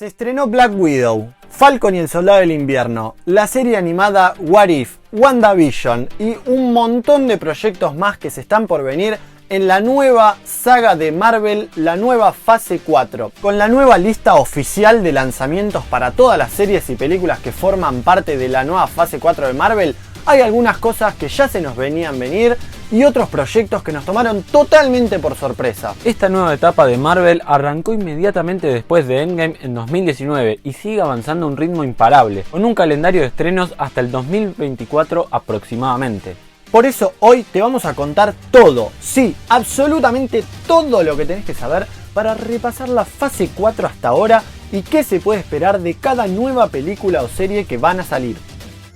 Se estrenó Black Widow, Falcon y el Soldado del Invierno, la serie animada What If, WandaVision y un montón de proyectos más que se están por venir en la nueva saga de Marvel, la nueva fase 4, con la nueva lista oficial de lanzamientos para todas las series y películas que forman parte de la nueva fase 4 de Marvel. Hay algunas cosas que ya se nos venían venir y otros proyectos que nos tomaron totalmente por sorpresa. Esta nueva etapa de Marvel arrancó inmediatamente después de Endgame en 2019 y sigue avanzando a un ritmo imparable, con un calendario de estrenos hasta el 2024 aproximadamente. Por eso hoy te vamos a contar todo, sí, absolutamente todo lo que tenés que saber para repasar la fase 4 hasta ahora y qué se puede esperar de cada nueva película o serie que van a salir.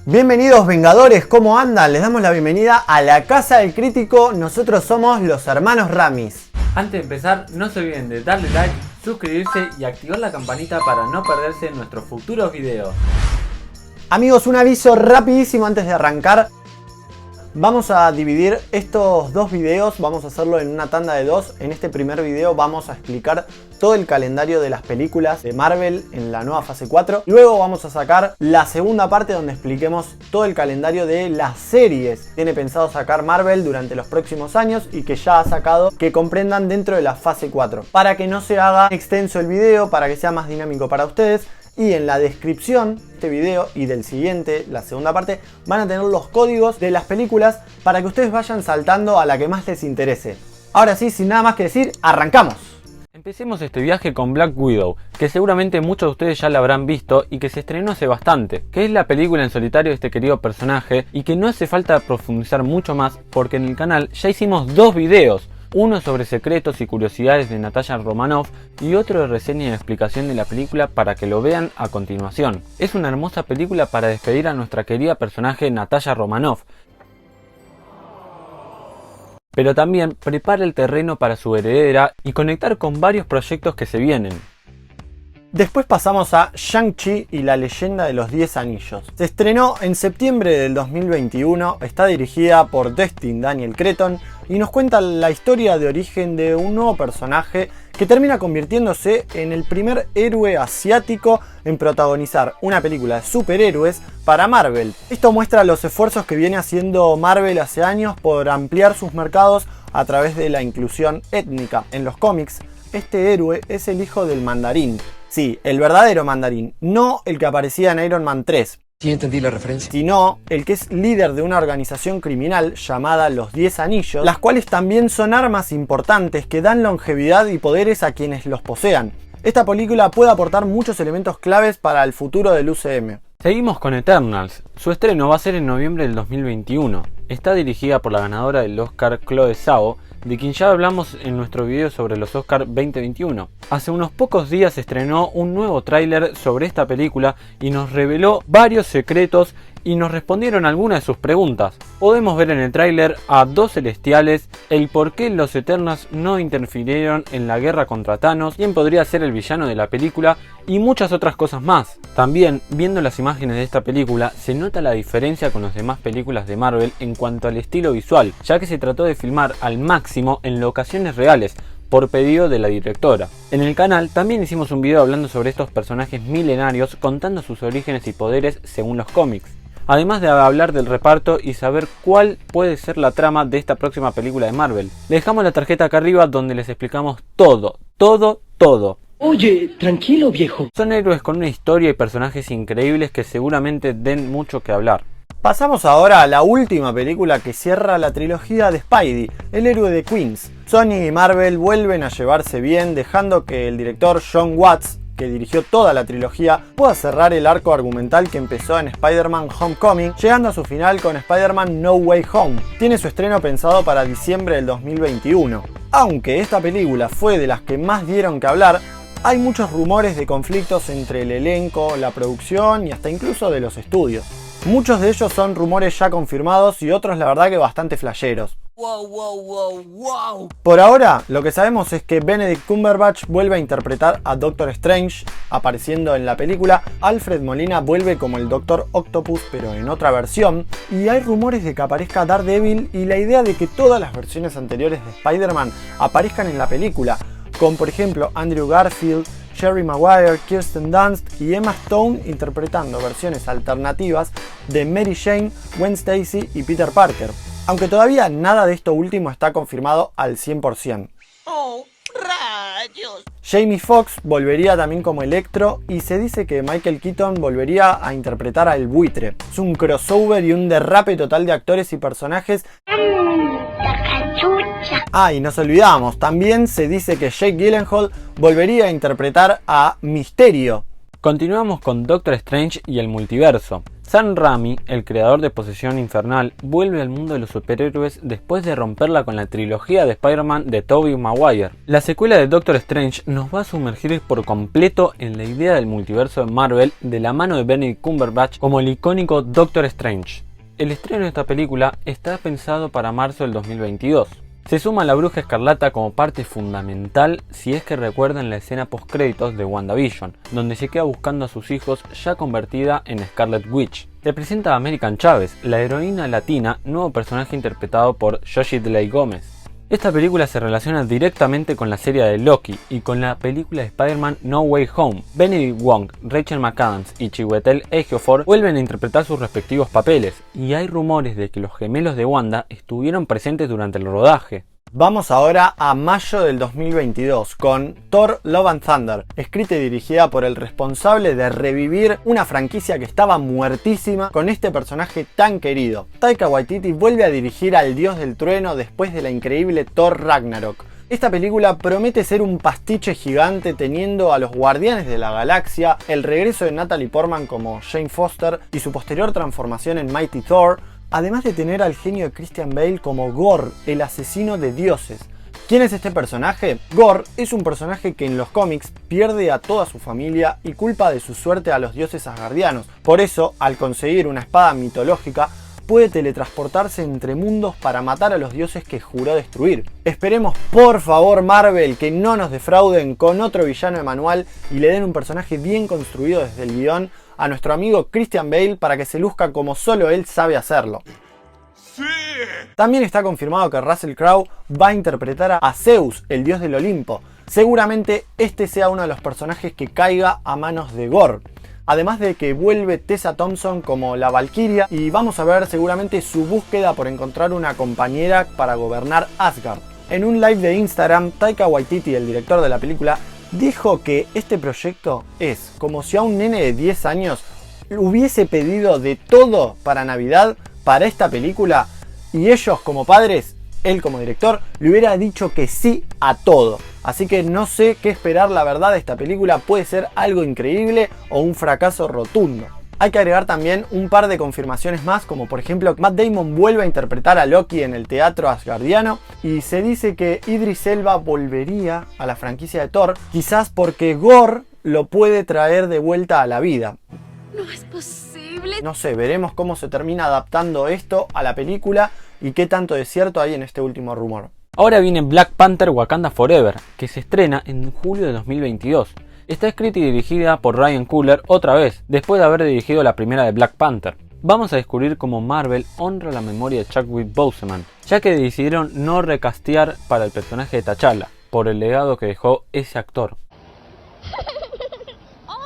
Bienvenidos Vengadores, ¿cómo andan? Les damos la bienvenida a la Casa del Crítico, nosotros somos los hermanos Ramis. Antes de empezar, no se olviden de darle like, suscribirse y activar la campanita para no perderse nuestros futuros videos. Amigos, un aviso rapidísimo antes de arrancar. Vamos a dividir estos dos videos, vamos a hacerlo en una tanda de dos. En este primer video vamos a explicar todo el calendario de las películas de Marvel en la nueva fase 4. Luego vamos a sacar la segunda parte donde expliquemos todo el calendario de las series que tiene pensado sacar Marvel durante los próximos años y que ya ha sacado, que comprendan dentro de la fase 4. Para que no se haga extenso el video, para que sea más dinámico para ustedes. Y en la descripción de este video y del siguiente, la segunda parte, van a tener los códigos de las películas para que ustedes vayan saltando a la que más les interese. Ahora sí, sin nada más que decir, ¡arrancamos! Empecemos este viaje con Black Widow, que seguramente muchos de ustedes ya la habrán visto y que se estrenó hace bastante, que es la película en solitario de este querido personaje y que no hace falta profundizar mucho más porque en el canal ya hicimos dos videos. Uno sobre secretos y curiosidades de Natasha Romanoff y otro de reseña y explicación de la película para que lo vean a continuación. Es una hermosa película para despedir a nuestra querida personaje Natasha Romanoff, pero también prepara el terreno para su heredera y conectar con varios proyectos que se vienen. Después pasamos a Shang-Chi y la leyenda de los 10 anillos. Se estrenó en septiembre del 2021, está dirigida por Destin Daniel Cretton y nos cuenta la historia de origen de un nuevo personaje que termina convirtiéndose en el primer héroe asiático en protagonizar una película de superhéroes para Marvel. Esto muestra los esfuerzos que viene haciendo Marvel hace años por ampliar sus mercados a través de la inclusión étnica. En los cómics, este héroe es el hijo del Mandarín. Sí, el verdadero Mandarín, no el que aparecía en Iron Man 3. Sí, entendí la referencia. Sino el que es líder de una organización criminal llamada los 10 Anillos, las cuales también son armas importantes que dan longevidad y poderes a quienes los posean. Esta película puede aportar muchos elementos claves para el futuro del UCM. Seguimos con Eternals. Su estreno va a ser en noviembre del 2021. Está dirigida por la ganadora del Oscar Chloe Zhao, de quien ya hablamos en nuestro video sobre los Oscar 2021. Hace unos pocos días se estrenó un nuevo tráiler sobre esta película y nos reveló varios secretos y nos respondieron algunas de sus preguntas. Podemos ver en el tráiler a dos celestiales, el por qué los Eternals no interfirieron en la guerra contra Thanos, quién podría ser el villano de la película y muchas otras cosas más. También, viendo las imágenes de esta película, se nota la diferencia con las demás películas de Marvel en cuanto al estilo visual, ya que se trató de filmar al máximo en locaciones reales, por pedido de la directora. En el canal también hicimos un video hablando sobre estos personajes milenarios, contando sus orígenes y poderes según los cómics. Además de hablar del reparto y saber cuál puede ser la trama de esta próxima película de Marvel. Les dejamos la tarjeta acá arriba donde les explicamos todo. Oye, tranquilo viejo. Son héroes con una historia y personajes increíbles que seguramente den mucho que hablar. Pasamos ahora a la última película que cierra la trilogía de Spidey, el héroe de Queens. Sony y Marvel vuelven a llevarse bien, dejando que el director Jon Watts, que dirigió toda la trilogía, pueda cerrar el arco argumental que empezó en Spider-Man Homecoming, llegando a su final con Spider-Man No Way Home. Tiene su estreno pensado para diciembre del 2021. Aunque esta película fue de las que más dieron que hablar, hay muchos rumores de conflictos entre el elenco, la producción y hasta incluso de los estudios. Muchos de ellos son rumores ya confirmados y otros la verdad que bastante flasheros. Wow. Por ahora, lo que sabemos es que Benedict Cumberbatch vuelve a interpretar a Doctor Strange, apareciendo en la película. Alfred Molina vuelve como el Doctor Octopus, pero en otra versión. Y hay rumores de que aparezca Daredevil y la idea de que todas las versiones anteriores de Spider-Man aparezcan en la película, con por ejemplo Andrew Garfield Jerry Maguire, Kirsten Dunst y Emma Stone interpretando versiones alternativas de Mary Jane, Gwen Stacy y Peter Parker. Aunque todavía nada de esto último está confirmado al 100%. ¡Oh, rayos! Jamie Foxx volvería también como Electro y se dice que Michael Keaton volvería a interpretar a El Buitre. Es un crossover y un derrape total de actores y personajes. Y nos olvidamos, también se dice que Jake Gyllenhaal volvería a interpretar a Mysterio. Continuamos con Doctor Strange y el multiverso. Sam Raimi, el creador de Posesión Infernal, vuelve al mundo de los superhéroes después de romperla con la trilogía de Spider-Man de Tobey Maguire. La secuela de Doctor Strange nos va a sumergir por completo en la idea del multiverso de Marvel de la mano de Benedict Cumberbatch como el icónico Doctor Strange. El estreno de esta película está pensado para marzo del 2022. Se suma la Bruja Escarlata como parte fundamental si es que recuerdan la escena post-créditos de WandaVision, donde se queda buscando a sus hijos ya convertida en Scarlet Witch. Se presenta a American Chavez, la heroína latina, nuevo personaje interpretado por Josie Deley Gómez. Esta película se relaciona directamente con la serie de Loki y con la película de Spider-Man No Way Home. Benedict Wong, Rachel McAdams y Chiwetel Ejiofor vuelven a interpretar sus respectivos papeles, y hay rumores de que los gemelos de Wanda estuvieron presentes durante el rodaje. Vamos ahora a mayo del 2022 con Thor Love and Thunder, escrita y dirigida por el responsable de revivir una franquicia que estaba muertísima con este personaje tan querido. Taika Waititi vuelve a dirigir al dios del trueno después de la increíble Thor Ragnarok. Esta película promete ser un pastiche gigante teniendo a los Guardianes de la Galaxia, el regreso de Natalie Portman como Jane Foster y su posterior transformación en Mighty Thor, además de tener al genio de Christian Bale como Gorr, el asesino de dioses. ¿Quién es este personaje? Gorr es un personaje que en los cómics pierde a toda su familia y culpa de su suerte a los dioses asgardianos. Por eso, al conseguir una espada mitológica, puede teletransportarse entre mundos para matar a los dioses que juró destruir. Esperemos por favor Marvel que no nos defrauden con otro villano de manual y le den un personaje bien construido desde el guión a nuestro amigo Christian Bale para que se luzca como solo él sabe hacerlo. ¡Sí! También está confirmado que Russell Crowe va a interpretar a Zeus, el dios del Olimpo. Seguramente este sea uno de los personajes que caiga a manos de Gorr. Además de que vuelve Tessa Thompson como la Valkyria y vamos a ver seguramente su búsqueda por encontrar una compañera para gobernar Asgard. En un live de Instagram, Taika Waititi, el director de la película, dijo que este proyecto es como si a un nene de 10 años hubiese pedido de todo para Navidad para esta película y ellos como padres, él como director, le hubiera dicho que sí a todo. Así que no sé qué esperar, la verdad, de esta película. Puede ser algo increíble o un fracaso rotundo. Hay que agregar también un par de confirmaciones más, como por ejemplo que Matt Damon vuelve a interpretar a Loki en el teatro asgardiano y se dice que Idris Elba volvería a la franquicia de Thor, quizás porque Gorr lo puede traer de vuelta a la vida. No es posible. No sé, veremos cómo se termina adaptando esto a la película y qué tanto de cierto hay en este último rumor. Ahora viene Black Panther Wakanda Forever, que se estrena en julio de 2022. Está escrita y dirigida por Ryan Coogler otra vez, después de haber dirigido la primera de Black Panther. Vamos a descubrir cómo Marvel honra la memoria de Chadwick Boseman, ya que decidieron no recastear para el personaje de T'Challa, por el legado que dejó ese actor.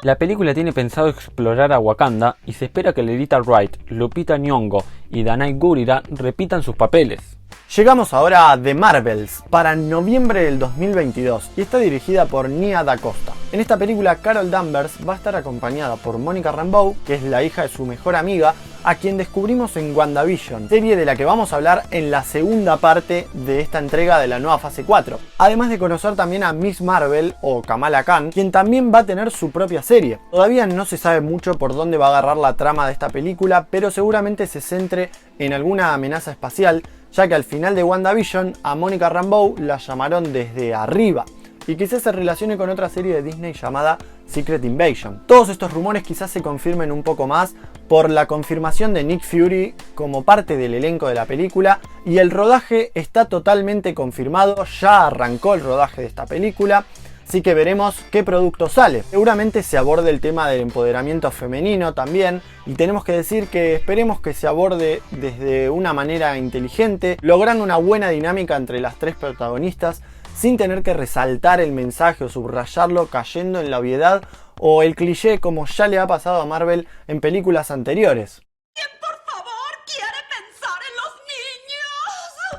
La película tiene pensado explorar a Wakanda y se espera que Lolita Wright, Lupita Nyong'o y Danai Gurira repitan sus papeles. Llegamos ahora a The Marvels para noviembre del 2022 y está dirigida por Nia Da Costa. En esta película Carol Danvers va a estar acompañada por Monica Rambeau, que es la hija de su mejor amiga, a quien descubrimos en WandaVision, serie de la que vamos a hablar en la segunda parte de esta entrega de la nueva fase 4. Además de conocer también a Miss Marvel o Kamala Khan, quien también va a tener su propia serie. Todavía no se sabe mucho por dónde va a agarrar la trama de esta película, pero seguramente se centre en alguna amenaza espacial, ya que al final de WandaVision a Monica Rambeau la llamaron desde arriba y quizás se relacione con otra serie de Disney llamada Secret Invasion. Todos estos rumores quizás se confirmen un poco más por la confirmación de Nick Fury como parte del elenco de la película y el rodaje está totalmente confirmado, ya arrancó el rodaje de esta película. Así que veremos qué producto sale. Seguramente se aborde el tema del empoderamiento femenino también. Y tenemos que decir que esperemos que se aborde desde una manera inteligente, logrando una buena dinámica entre las tres protagonistas, sin tener que resaltar el mensaje o subrayarlo cayendo en la obviedad o el cliché como ya le ha pasado a Marvel en películas anteriores. ¿Quién, por favor, quiere pensar en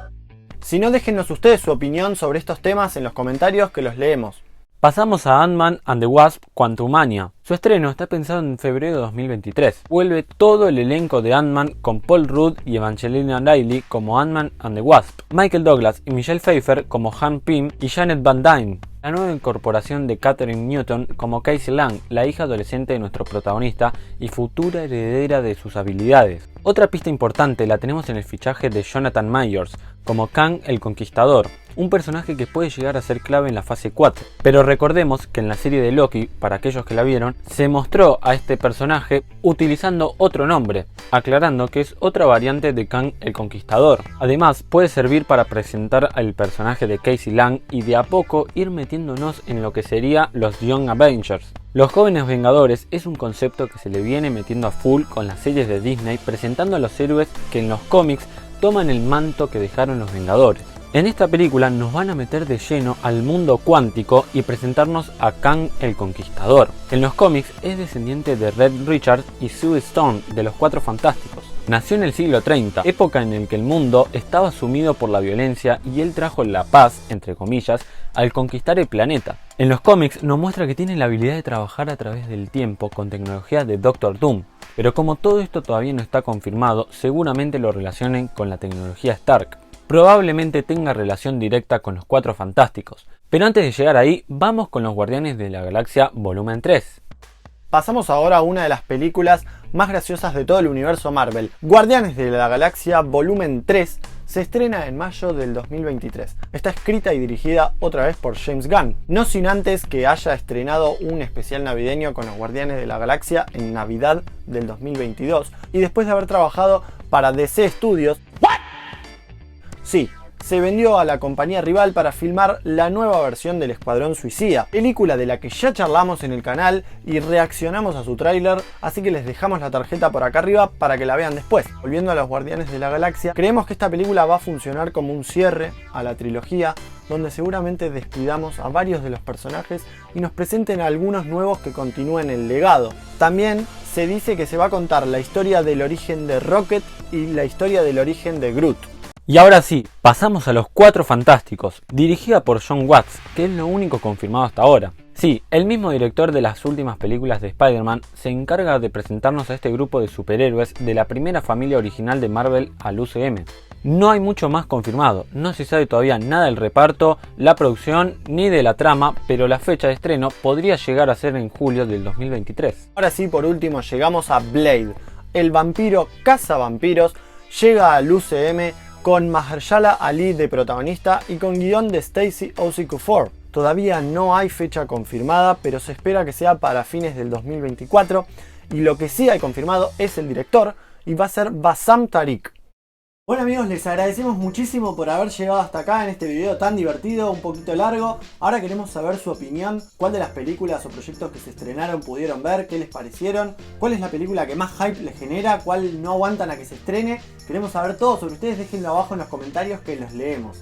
los niños? Si no, déjennos ustedes su opinión sobre estos temas en los comentarios que los leemos. Pasamos a Ant-Man and the Wasp: Quantumania. Su estreno está pensado en febrero de 2023. Vuelve todo el elenco de Ant-Man con Paul Rudd y Evangeline Lilly como Ant-Man and the Wasp, Michael Douglas y Michelle Pfeiffer como Han Pym y Janet Van Dyne. La nueva incorporación de Katherine Newton como Casey Lang, la hija adolescente de nuestro protagonista y futura heredera de sus habilidades. Otra pista importante la tenemos en el fichaje de Jonathan Majors como Kang el Conquistador, un personaje que puede llegar a ser clave en la fase 4. Pero recordemos que en la serie de Loki, para aquellos que la vieron, se mostró a este personaje utilizando otro nombre, aclarando que es otra variante de Kang el Conquistador. Además, puede servir para presentar al personaje de Casey Lang y de a poco ir metiéndonos en lo que sería los Young Avengers. Los jóvenes vengadores es un concepto que se le viene metiendo a full con las series de Disney, presentando a los héroes que en los cómics toman el manto que dejaron los Vengadores. En esta película nos van a meter de lleno al mundo cuántico y presentarnos a Kang el Conquistador. En los cómics es descendiente de Red Richards y Sue Storm de los Cuatro Fantásticos. Nació en el siglo 30, época en la que el mundo estaba sumido por la violencia y él trajo la paz, entre comillas, al conquistar el planeta. En los cómics nos muestra que tiene la habilidad de trabajar a través del tiempo con tecnología de Doctor Doom. Pero como todo esto todavía no está confirmado, seguramente lo relacionen con la tecnología Stark. Probablemente tenga relación directa con los Cuatro Fantásticos. Pero antes de llegar ahí, vamos con los Guardianes de la Galaxia Volumen 3. Pasamos ahora a una de las películas más graciosas de todo el universo Marvel. Guardianes de la Galaxia Volumen 3 se estrena en mayo del 2023. Está escrita y dirigida otra vez por James Gunn, no sin antes que haya estrenado un especial navideño con los Guardianes de la Galaxia en Navidad del 2022 y después de haber trabajado para DC Studios. Sí, se vendió a la compañía rival para filmar la nueva versión del Escuadrón Suicida, película de la que ya charlamos en el canal y reaccionamos a su tráiler, así que les dejamos la tarjeta por acá arriba para que la vean después. Volviendo a los Guardianes de la Galaxia, creemos que esta película va a funcionar como un cierre a la trilogía, donde seguramente despidamos a varios de los personajes y nos presenten a algunos nuevos que continúen el legado. También se dice que se va a contar la historia del origen de Rocket y la historia del origen de Groot. Y ahora sí, pasamos a los Cuatro Fantásticos, dirigida por Jon Watts, que es lo único confirmado hasta ahora. Sí, el mismo director de las últimas películas de Spider-Man se encarga de presentarnos a este grupo de superhéroes de la primera familia original de Marvel al UCM. No hay mucho más confirmado, no se sabe todavía nada del reparto, la producción ni de la trama, pero la fecha de estreno podría llegar a ser en julio del 2023. Ahora sí, por último, llegamos a Blade. El vampiro cazavampiros llega al UCM con Mahershala Ali de protagonista y con guión de Stacy Osei-Kuffour. Todavía no hay fecha confirmada, pero se espera que sea para fines del 2024, y lo que sí hay confirmado es el director, y va a ser Bassam Tariq. Bueno amigos, les agradecemos muchísimo por haber llegado hasta acá en este video tan divertido, un poquito largo. Ahora queremos saber su opinión, cuál de las películas o proyectos que se estrenaron pudieron ver, qué les parecieron, cuál es la película que más hype les genera, cuál no aguantan a que se estrene. Queremos saber todo sobre ustedes, déjenlo abajo en los comentarios que los leemos.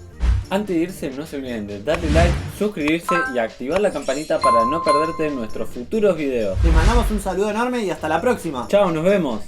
Antes de irse, no se olviden de darle like, suscribirse y activar la campanita para no perderte nuestros futuros videos. Les mandamos un saludo enorme y hasta la próxima. Chao, nos vemos.